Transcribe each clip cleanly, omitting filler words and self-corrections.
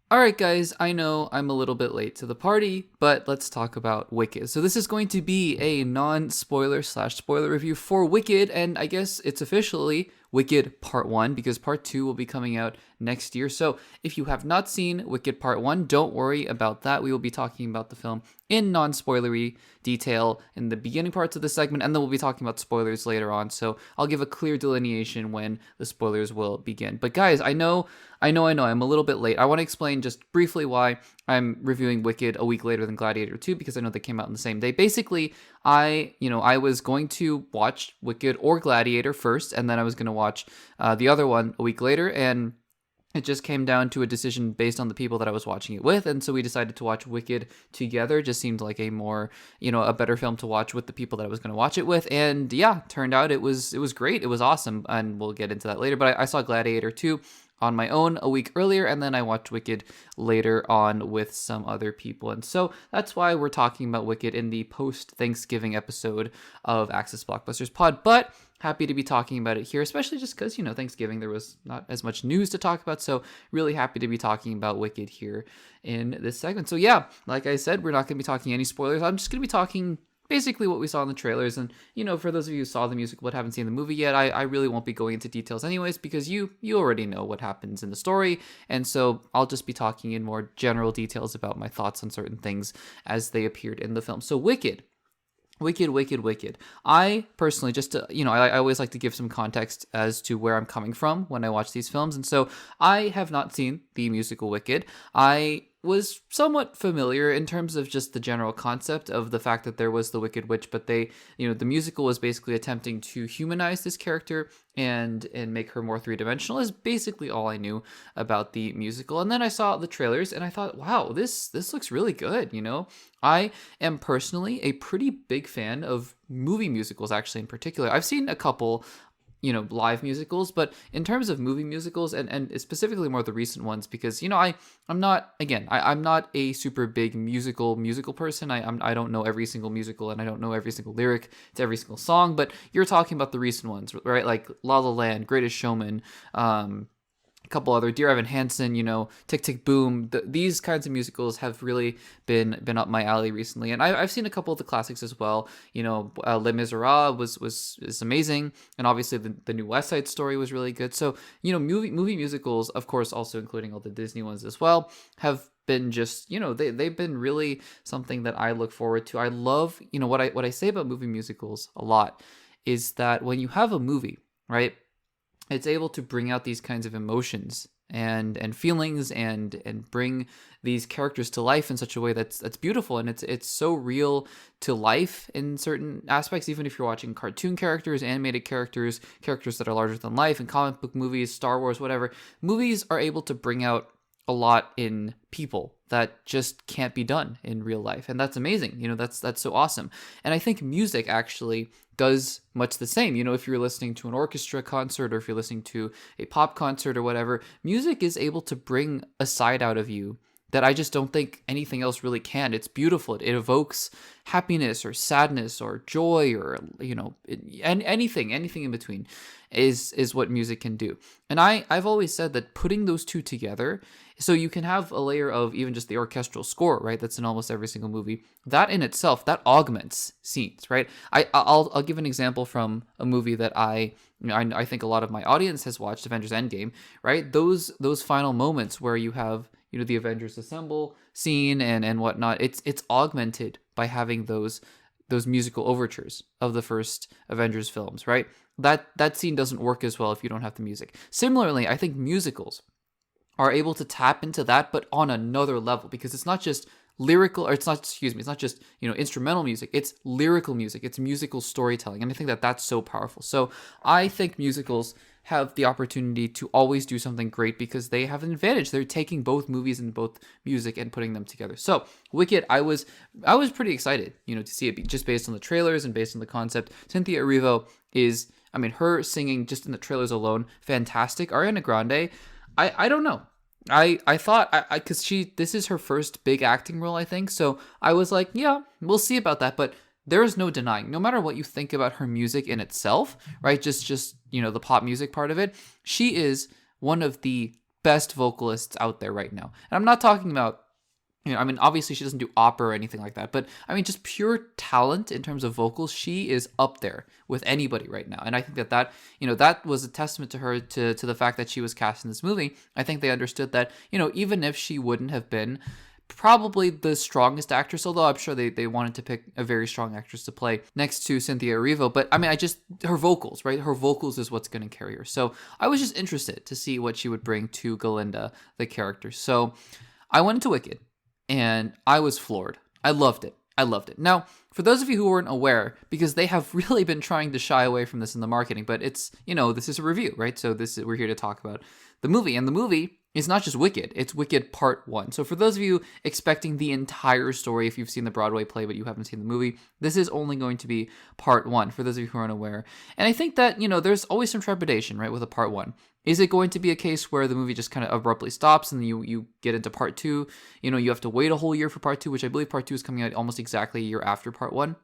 All right, guys, I know I'm a little bit late to the party, but let's talk about Wicked. So this is going to be a non-spoiler slash spoiler review for Wicked, and I guess it's officially Wicked Part 1 because Part 2 will be coming out next year. So if you have not seen Wicked Part 1, don't worry about that. We will be talking about the film in non-spoilery detail in the beginning parts of the segment, and then we'll be talking about spoilers later on. So I'll give a clear delineation when the spoilers will begin. But guys, I know, I'm a little bit late. I want to explain just briefly why I'm reviewing Wicked a week later than Gladiator 2 because I know they came out on the same day. Basically, I was going to watch Wicked or Gladiator first, and then I was going to watch the other one a week later, and it just came down to a decision based on the people that I was watching it with, and so we decided to watch Wicked together. It just seemed like a more, a better film to watch with the people that I was going to watch it with, and yeah, turned out it was great. It was awesome, and we'll get into that later. But I saw Gladiator 2 on my own a week earlier, and then I watched Wicked later on with some other people. And so that's why we're talking about Wicked in the post-Thanksgiving episode of Access Blockbusters Pod. But happy to be talking about it here, especially just because, Thanksgiving, there was not as much news to talk about. So really happy to be talking about Wicked here in this segment. So yeah, like I said, we're not going to be talking any spoilers. I'm just going to be talking basically what we saw in the trailers. And, for those of you who saw the musical but haven't seen the movie yet, I really won't be going into details anyways, because you already know what happens in the story. And so I'll just be talking in more general details about my thoughts on certain things as they appeared in the film. So Wicked. I personally, just to, I always like to give some context as to where I'm coming from when I watch these films. And so I have not seen the musical Wicked. I was somewhat familiar in terms of just the general concept of the fact that there was the Wicked Witch, but they, the musical was basically attempting to humanize this character and make her more three-dimensional is basically all I knew about the musical. And then I saw the trailers and I thought, wow, this looks really good, I am personally a pretty big fan of movie musicals, actually, in particular. I've seen a couple, live musicals, but in terms of movie musicals and specifically more the recent ones, because, I'm not, again, I'm not a super big musical person. I don't know every single musical and I don't know every single lyric to every single song, but you're talking about the recent ones, right? Like La La Land, Greatest Showman, a couple other, Dear Evan Hansen, Tick Tick Boom. These kinds of musicals have really been up my alley recently, and I've seen a couple of the classics as well. Les Miserables is amazing, and obviously the new West Side Story was really good. So movie musicals, of course, also including all the Disney ones as well, have been just they've been really something that I look forward to. I love what I say about movie musicals a lot is that when you have a movie, right, it's able to bring out these kinds of emotions and feelings and bring these characters to life in such a way that's beautiful, and it's so real to life in certain aspects. Even if you're watching cartoon characters, animated characters that are larger than life, in comic book movies, Star Wars, whatever, movies are able to bring out a lot in people that just can't be done in real life, and that's amazing. That's so awesome. And I think music actually does much the same. If you're listening to an orchestra concert or if you're listening to a pop concert or whatever, music is able to bring a side out of you that I just don't think anything else really can. It's beautiful. It evokes happiness or sadness or joy or and anything in between is what music can do. And I've always said that putting those two together, so you can have a layer of even just the orchestral score, right? That's in almost every single movie. That in itself, that augments scenes, right? I'll give an example from a movie that I think a lot of my audience has watched, Avengers Endgame, right? Those final moments where you have the Avengers assemble scene and whatnot, it's augmented by having those musical overtures of the first Avengers films, right? That scene doesn't work as well if you don't have the music. Similarly, I think musicals are able to tap into that, but on another level, because it's not just lyrical, or it's not just instrumental music, it's lyrical music, it's musical storytelling, and I think that that's so powerful. So I think musicals have the opportunity to always do something great because they have an advantage. They're taking both movies and both music and putting them together. So Wicked, I was pretty excited, to see it just based on the trailers and based on the concept. Cynthia Erivo is, her singing just in the trailers alone, fantastic. Ariana Grande, I don't know. I thought, because this is her first big acting role, I think. So I was like, yeah, we'll see about that. But there is no denying, no matter what you think about her music in itself, right? Just the pop music part of it, she is one of the best vocalists out there right now. And I'm not talking about, I mean, obviously she doesn't do opera or anything like that, but I mean, just pure talent in terms of vocals, she is up there with anybody right now. And I think that that was a testament to her, to the fact that she was cast in this movie. I think they understood that, even if she wouldn't have been probably the strongest actress, although I'm sure they wanted to pick a very strong actress to play next to Cynthia Erivo. But I mean, her vocals, right? Her vocals is what's going to carry her. So I was just interested to see what she would bring to Galinda, the character. So I went into Wicked, and I was floored. I loved it. Now, for those of you who weren't aware, because they have really been trying to shy away from this in the marketing, but it's, this is a review, right? So we're here to talk about the movie, and the movie is not just Wicked, it's Wicked Part 1. So for those of you expecting the entire story, if you've seen the Broadway play but you haven't seen the movie, this is only going to be Part 1, for those of you who aren't aware. And I think that, there's always some trepidation, right, with a Part 1. Is it going to be a case where the movie just kind of abruptly stops and you get into Part 2? You have to wait a whole year for Part 2, which I believe Part 2 is coming out almost exactly a year after Part 1.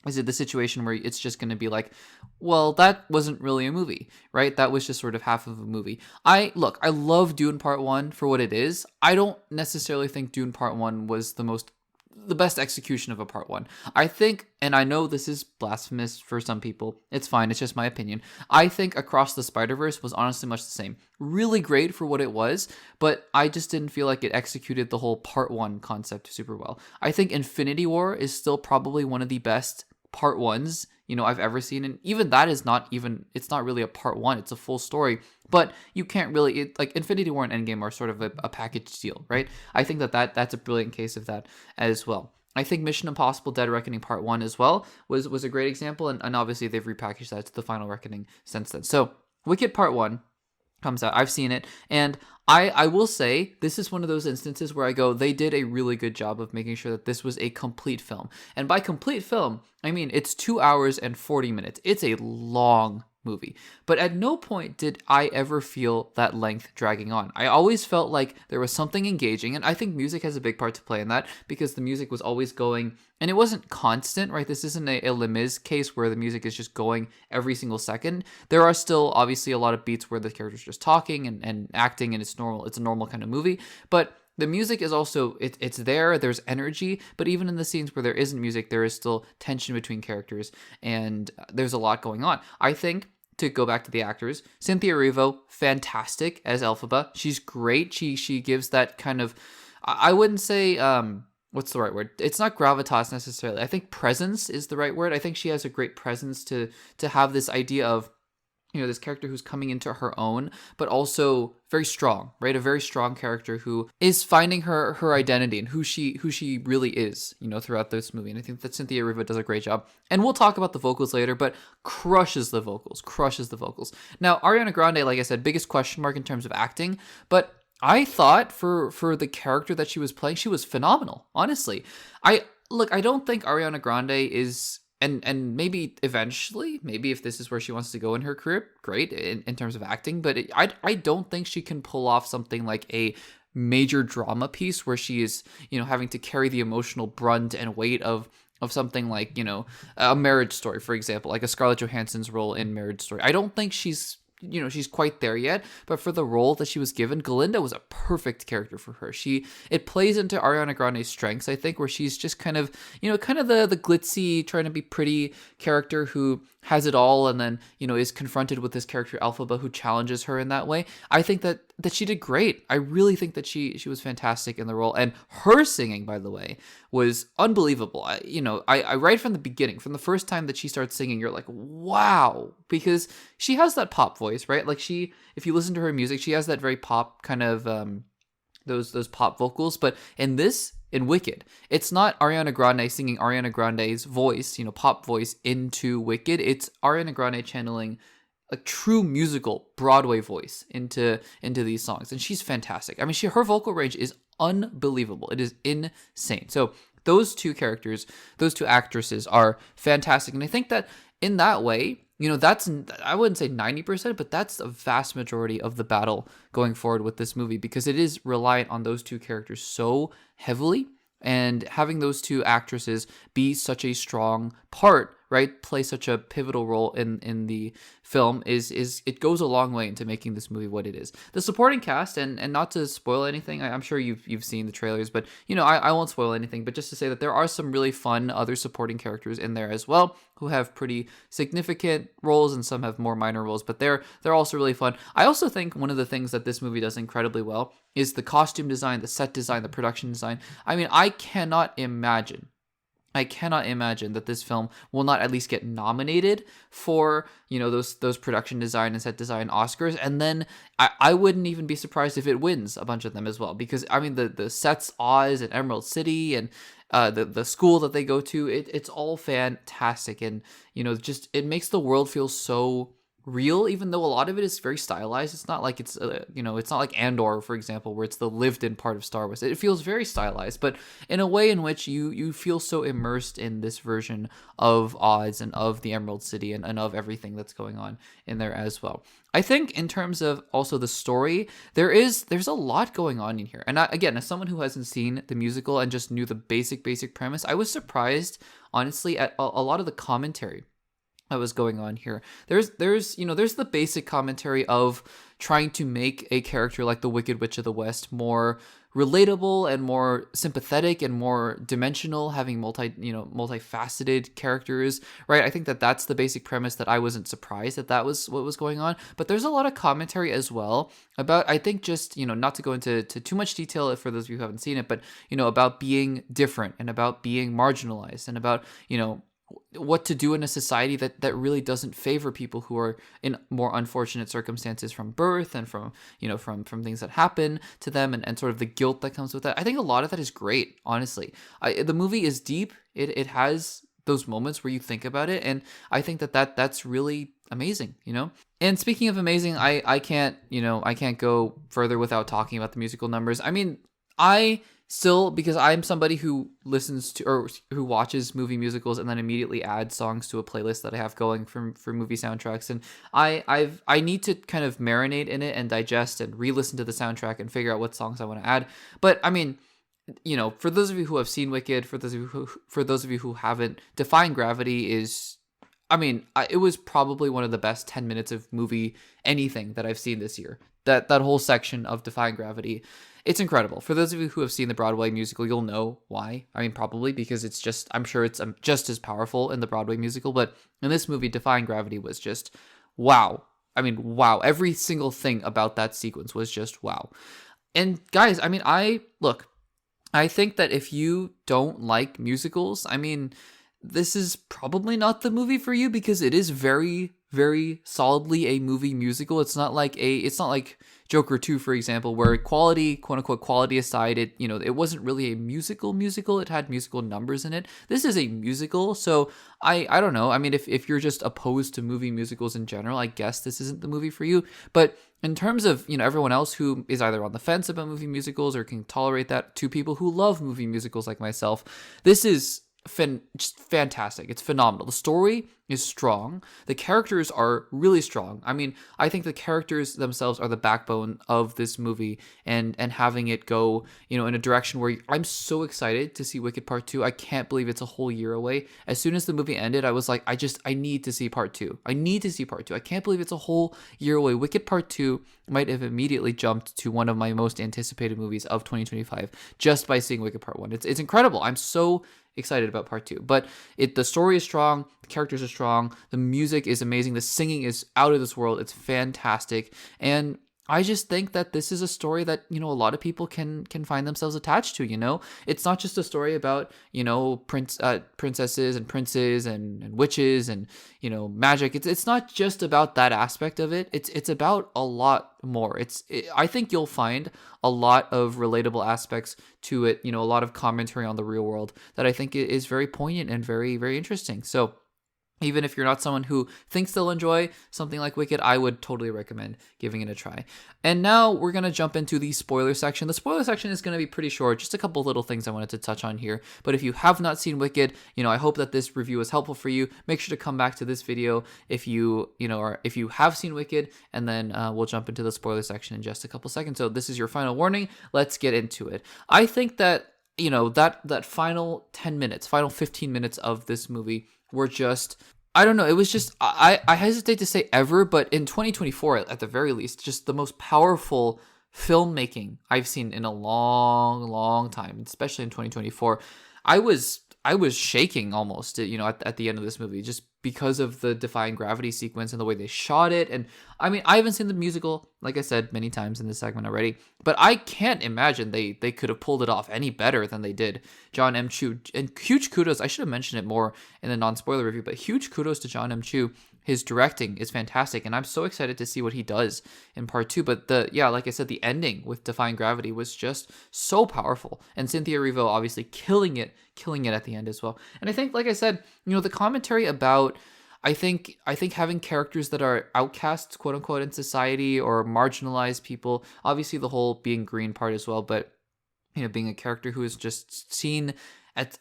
Is it the situation where it's just going to be like, well, that wasn't really a movie, right? That was just sort of half of a movie. I love Dune Part 1 for what it is. I don't necessarily think Dune Part 1 was the best execution of a Part 1. I think, and I know this is blasphemous for some people, it's fine, it's just my opinion. I think Across the Spider-Verse was honestly much the same. Really great for what it was, but I just didn't feel like it executed the whole Part 1 concept super well. I think Infinity War is still probably one of the best Part 1s I've ever seen, and even that is it's not really a Part 1, it's a full story. But you can't really, like Infinity War and Endgame are sort of a package deal, right? I think that's a brilliant case of that as well. I think Mission Impossible Dead Reckoning Part 1 as well was a great example, and obviously they've repackaged that to the Final Reckoning since then. So Wicked Part 1 comes out. I've seen it, and I will say this is one of those instances where I go, they did a really good job of making sure that this was a complete film. And by complete film, I mean it's 2 hours and 40 minutes. It's a long movie. But at no point did I ever feel that length dragging on. I always felt like there was something engaging, and I think music has a big part to play in that, because the music was always going, and it wasn't constant, right? This isn't a Les Mis case where the music is just going every single second. There are still obviously a lot of beats where the character's just talking and acting, and it's normal. It's a normal kind of movie, but the music is also, it's there, there's energy, but even in the scenes where there isn't music, there is still tension between characters, and there's a lot going on. I think, to go back to the actors, Cynthia Erivo, fantastic as Elphaba. She's great. She gives that kind of, I wouldn't say, what's the right word? It's not gravitas necessarily. I think presence is the right word. I think she has a great presence to have this idea of, this character who's coming into her own, but also very strong, right? A very strong character who is finding her identity and who she really is, throughout this movie. And I think that Cynthia Erivo does a great job. And we'll talk about the vocals later, but crushes the vocals. Now, Ariana Grande, like I said, biggest question mark in terms of acting, but I thought for the character that she was playing, she was phenomenal, honestly. I don't think Ariana Grande is, and maybe eventually, maybe if this is where she wants to go in her career, great in terms of acting, but I don't think she can pull off something like a major drama piece where she is, having to carry the emotional brunt and weight of something like, a Marriage Story, for example, like a Scarlett Johansson's role in Marriage Story. I don't think she's quite there yet, but for the role that she was given, Galinda was a perfect character for her. It plays into Ariana Grande's strengths, I think, where she's just kind of the glitzy, trying to be pretty character who has it all, and then, is confronted with this character Elphaba who challenges her in that way. I think that she did great. I really think that she was fantastic in the role, and her singing, by the way, was unbelievable. I right from the beginning, from the first time that she starts singing, you're like, wow, because she has that pop voice, right? Like if you listen to her music, she has that very pop kind of those pop vocals, but in Wicked, it's not Ariana Grande singing Ariana Grande's voice, pop voice into Wicked. It's Ariana Grande channeling a true musical Broadway voice into these songs, and she's fantastic. I mean, her vocal range is unbelievable. It is insane. So those two characters, those two actresses are fantastic, and I think that in that way, that's, I wouldn't say 90%, but that's a vast majority of the battle going forward with this movie, because it is reliant on those two characters so heavily, and having those two actresses be such a strong part right, play such a pivotal role in the film is it goes a long way into making this movie what it is. The supporting cast, and not to spoil anything, I'm sure you've seen the trailers, but I won't spoil anything, but just to say that there are some really fun other supporting characters in there as well who have pretty significant roles, and some have more minor roles, but they're also really fun. I also think one of the things that this movie does incredibly well is the costume design, the set design, the production design. I mean, I cannot imagine that this film will not at least get nominated for, those production design and set design Oscars. And then I wouldn't even be surprised if it wins a bunch of them as well. Because, I mean, the sets, Oz and Emerald City, and the school that they go to, it's all fantastic. And, just it makes the world feel so real, even though a lot of it is very stylized. It's not like it's it's not like Andor, for example, where it's the lived in part of Star Wars. It feels very stylized, but in a way in which you feel so immersed in this version of Oz and of the Emerald City, and of everything that's going on in there as well. I think in terms of also the story, there's a lot going on in here. And again, as someone who hasn't seen the musical and just knew the basic premise, I was surprised, honestly, at a lot of the commentary that was going on here. There's the basic commentary of trying to make a character like the Wicked Witch of the West more relatable and more sympathetic and more dimensional, having multifaceted characters, right? I think that that's the basic premise, that I wasn't surprised that was what was going on. But there's a lot of commentary as well about, I think, just, not to go into too much detail for those of you who haven't seen it, but, about being different and about being marginalized and about, what to do in a society that really doesn't favor people who are in more unfortunate circumstances from birth, and from things that happen to them, and sort of the guilt that comes with that. I think a lot of that is great, honestly. The movie is deep. It has those moments where you think about it, and I think that's really amazing, And speaking of amazing, I can't go further without talking about the musical numbers. I mean, still, because I'm somebody who listens to, or who watches movie musicals and then immediately adds songs to a playlist that I have going for movie soundtracks, and I need to kind of marinate in it and digest and re-listen to the soundtrack and figure out what songs I want to add. But I mean, for those of you who have seen Wicked, for those of you who haven't, Defying Gravity is, I mean, it was probably one of the best 10 minutes of movie anything that I've seen this year. That whole section of Defying Gravity, it's incredible. For those of you who have seen the Broadway musical, you'll know why. I mean, probably because I'm sure it's just as powerful in the Broadway musical, but in this movie, Defying Gravity was just wow. I mean, wow. Every single thing about that sequence was just wow. And guys, I mean, I think that if you don't like musicals, I mean, this is probably not the movie for you, because it is very, very solidly a movie musical. It's not like Joker 2, for example, where quality, quote unquote quality aside, it wasn't really a musical. It had musical numbers in it. This is a musical, so I don't know. I mean, if you're just opposed to movie musicals in general, I guess this isn't the movie for you. But in terms of, everyone else who is either on the fence about movie musicals or can tolerate that, to people who love movie musicals like myself, this is just fantastic. It's phenomenal. The story is strong. The characters are really strong. I mean, I think the characters themselves are the backbone of this movie, and having it go, in a direction where I'm so excited to see Wicked Part 2. I can't believe it's a whole year away. As soon as the movie ended, I was like, I need to see Part 2. I need to see Part 2. I can't believe it's a whole year away. Wicked Part 2 might have immediately jumped to one of my most anticipated movies of 2025 just by seeing Wicked Part 1. It's incredible. I'm so excited about Part 2. But the story is strong, the characters are strong, the music is amazing, the singing is out of this world. It's fantastic. And I just think that this is a story that, a lot of people can find themselves attached to, It's not just a story about, princesses and princes and witches and, magic. It's not just about that aspect of it. It's about a lot more. I think you'll find a lot of relatable aspects to it, a lot of commentary on the real world that I think is very poignant and very, very interesting. So even if you're not someone who thinks they'll enjoy something like Wicked, I would totally recommend giving it a try. And now we're going to jump into the spoiler section. The spoiler section is going to be pretty short, just a couple little things I wanted to touch on here. But if you have not seen Wicked, I hope that this review is helpful for you. Make sure to come back to this video if you have seen Wicked, and then we'll jump into the spoiler section in just a couple seconds. So this is your final warning. Let's get into it. I think that that final 10 minutes, final 15 minutes of this movie were just, I don't know. It was just, I hesitate to say ever, but in 2024, at the very least, just the most powerful filmmaking I've seen in a long, long time, especially in 2024. I was shaking almost, at the end of this movie, just because of the Defying Gravity sequence and the way they shot it. And I mean, I haven't seen the musical, like I said many times in this segment already, but I can't imagine they could have pulled it off any better than they did. John M. Chu, and huge kudos. I should have mentioned it more in the non-spoiler review, but huge kudos to John M. Chu. His directing is fantastic, and I'm so excited to see what he does in part 2. But like I said, the ending with Defying Gravity was just so powerful, and Cynthia Erivo obviously killing it at the end as well. And I think, like I said, the commentary about, I think having characters that are outcasts, quote unquote, in society, or marginalized people, obviously the whole being green part as well, but being a character who is just seen at,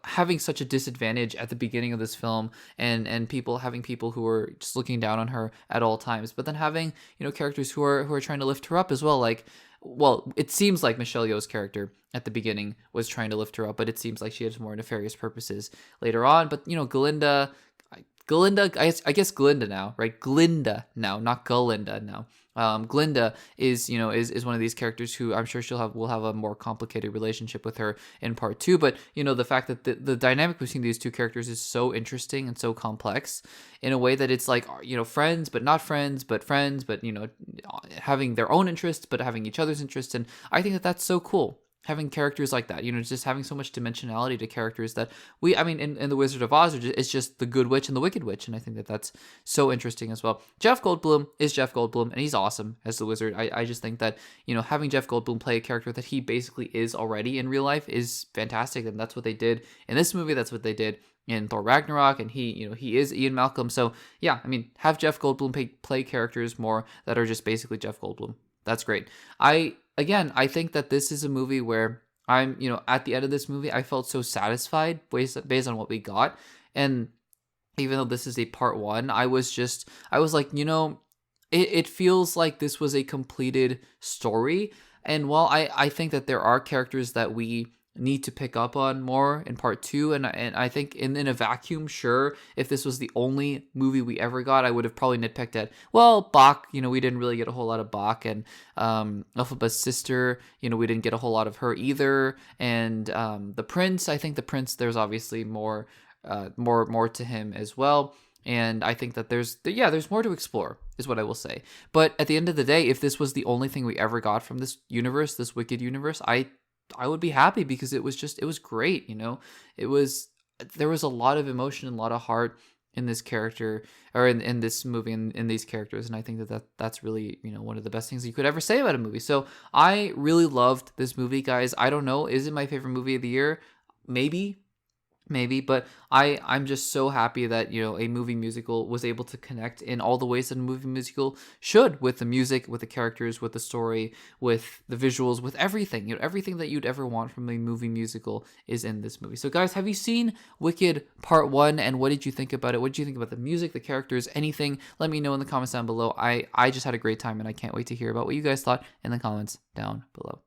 having such a disadvantage at the beginning of this film, and having people who are just looking down on her at all times, but then having, characters who are trying to lift her up as well. Like, well, it seems like Michelle Yeoh's character at the beginning was trying to lift her up, but it seems like she has more nefarious purposes later on. But, Glinda, I guess Glinda now, right? Glinda now, not Galinda now. Glinda is one of these characters who I'm sure will have a more complicated relationship with her in part 2. But, the fact that the dynamic between these two characters is so interesting and so complex in a way that it's like, friends, but not friends, but friends, but, having their own interests, but having each other's interests. And I think that that's so cool. Having characters like that, just having so much dimensionality to characters that in The Wizard of Oz, it's just the good witch and the wicked witch. And I think that that's so interesting as well. Jeff Goldblum is Jeff Goldblum, and he's awesome as the wizard. I just think that, having Jeff Goldblum play a character that he basically is already in real life is fantastic. And that's what they did in this movie. That's what they did in Thor Ragnarok. And he is Ian Malcolm. So yeah, have Jeff Goldblum play characters more that are just basically Jeff Goldblum. That's great. I think that this is a movie where I'm, at the end of this movie, I felt so satisfied based on what we got. And even though this is a part 1, I was like, it feels like this was a completed story. And while I think that there are characters that we need to pick up on more in part 2, and I think in a vacuum, sure, if this was the only movie we ever got, I would have probably nitpicked at, well, Bach, we didn't really get a whole lot of Bach, and Elphaba's sister, we didn't get a whole lot of her either, and the prince, I think the prince, there's obviously more to him as well. And I think that there's more to explore, is what I will say. But at the end of the day, if this was the only thing we ever got from this universe, this Wicked universe, I would be happy, because it was great. There was a lot of emotion and a lot of heart in this character, or in this movie, and in these characters. And I think that's really, one of the best things you could ever say about a movie. So I really loved this movie, guys. I don't know, is it my favorite movie of the year? Maybe, but I'm just so happy that, a movie musical was able to connect in all the ways that a movie musical should, with the music, with the characters, with the story, with the visuals, with everything. Everything that you'd ever want from a movie musical is in this movie. So guys, have you seen Wicked Part 1, and what did you think about it? What did you think about the music, the characters, anything? Let me know in the comments down below. I just had a great time, and I can't wait to hear about what you guys thought in the comments down below.